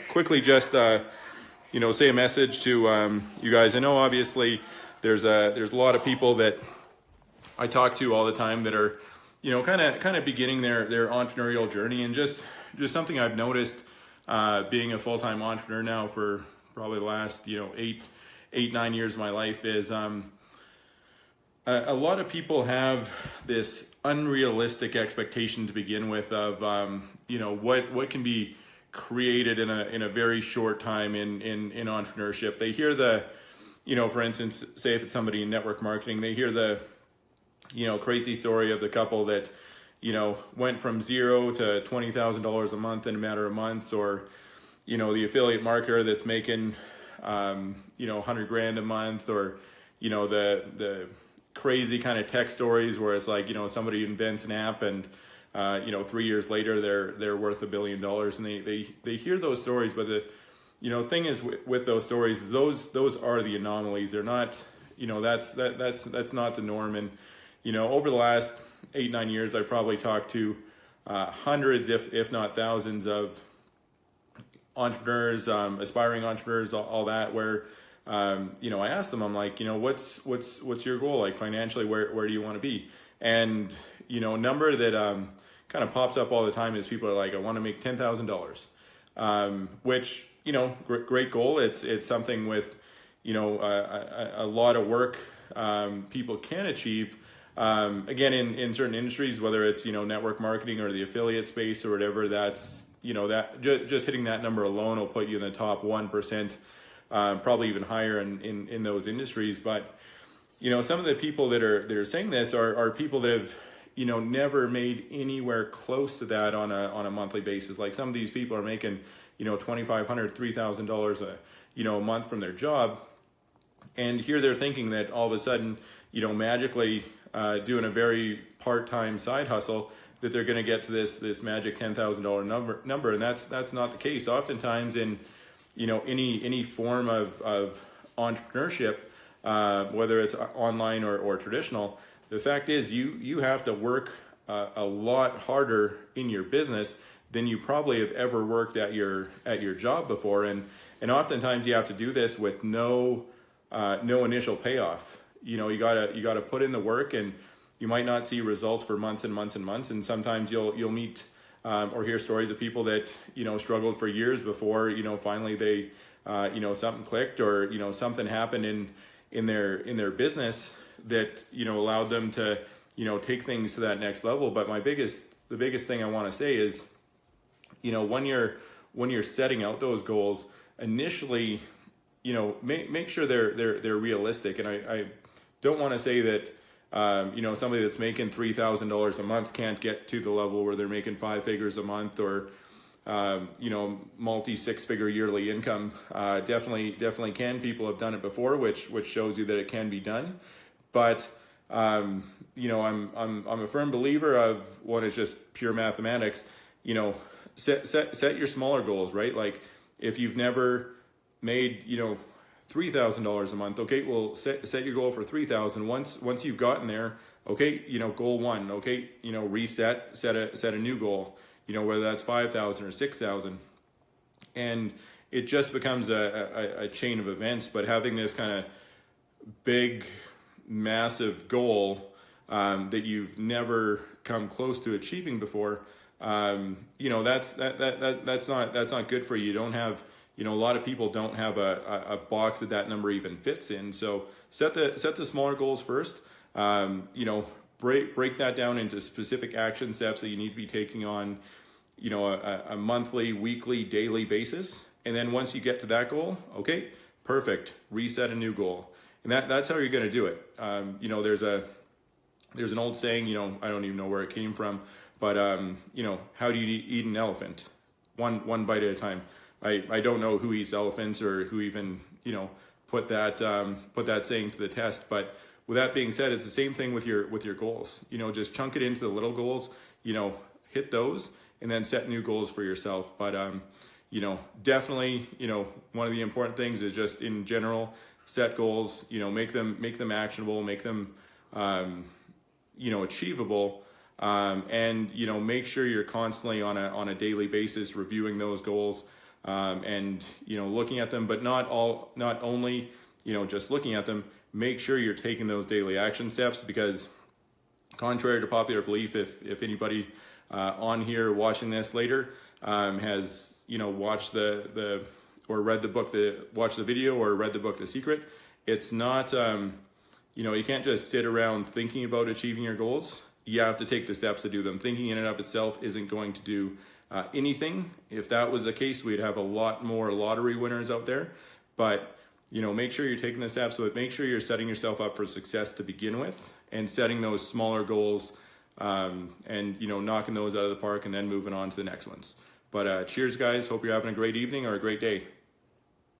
Quickly, just say a message to you guys. I know obviously there's a lot of people that I talk to all the time that are kind of beginning their entrepreneurial journey, and just something I've noticed being a full-time entrepreneur now for probably the last 8-9 years of my life is a lot of people have this unrealistic expectation to begin with of what can be created in a very short time in entrepreneurship. They hear for instance, say if it's somebody in network marketing, they hear the crazy story of the couple that went from zero to $20,000 a month in a matter of months, or the affiliate marketer that's making $100,000 a month, or the crazy kind of tech stories where it's like somebody invents an app and 3 years later they're worth $1 billion, and they hear those stories. But the thing is with those stories, those are the anomalies. They're not that's not the norm. And over the last 8-9 years, I've probably talked to hundreds, if not thousands, of entrepreneurs, aspiring entrepreneurs, all that, where I asked them, I'm like, what's your goal, like financially, where do you want to be? And a number that kind of pops up all the time is people are like, I want to make $10,000, which great goal. It's something with a lot of work people can achieve. Again, in certain industries, whether it's network marketing or the affiliate space or whatever, that's that just hitting that number alone will put you in the top 1%, probably even higher in those industries. But some of the people that are saying this are people that have never made anywhere close to that on a monthly basis. Like some of these people are making $2,500, $3,000 a month from their job, and here they're thinking that all of a sudden magically doing a very part-time side hustle that they're going to get to this magic $10,000 number, and that's not the case. Oftentimes in any form of entrepreneurship, whether it's online or traditional, the fact is you have to work a lot harder in your business than you probably have ever worked at your job before, and oftentimes you have to do this with no initial payoff. You gotta put in the work, and you might not see results for months and months and months, and sometimes you'll meet or hear stories of people that struggled for years before finally they something clicked, or something happened in their business that allowed them to take things to that next level. But the biggest thing I want to say is when you're setting out those goals initially, make sure they're realistic. And I don't want to say that somebody that's making $3,000 a month can't get to the level where they're making 5 figures a month, or multi 6-figure yearly income. Definitely can. People have done it before, which shows you that it can be done. But I'm a firm believer of what is just pure mathematics. Set your smaller goals, right? Like if you've never made $3,000 a month, okay, well set your goal for $3,000. Once you've gotten there, okay, goal 1, okay, reset, set a new goal, whether that's 5,000 or 6,000, and it just becomes a chain of events. But having this kind of big, massive goal that you've never come close to achieving before, that's not good for you. You don't have a lot of people don't have a box that number even fits in. So set the smaller goals first. Break that down into specific action steps that you need to be taking on a monthly, weekly, daily basis. And then once you get to that goal, okay, perfect, reset a new goal. And that's how you're going to do it. There's an old saying, I don't even know where it came from, but how do you eat an elephant? One bite at a time. I don't know who eats elephants or who even put that saying to the test. But with that being said, it's the same thing with your goals. Just chunk it into the little goals. Hit those, and then set new goals for yourself. But definitely, one of the important things is just in general, set goals. Make them actionable, make them achievable. And make sure you're constantly on a daily basis reviewing those goals. and looking at them, but not only just looking at them. Make sure you're taking those daily action steps, because contrary to popular belief, if anybody on here watching this later has watched the or read the book, watched the video or read the book The Secret, it's not you can't just sit around thinking about achieving your goals. You have to take the steps to do them. Thinking in and of itself isn't going to do anything. If that was the case, we'd have a lot more lottery winners out there. But make sure you're taking the steps, but make sure you're setting yourself up for success to begin with, and setting those smaller goals, and knocking those out of the park, and then moving on to the next ones. But cheers, guys. Hope you're having a great evening or a great day.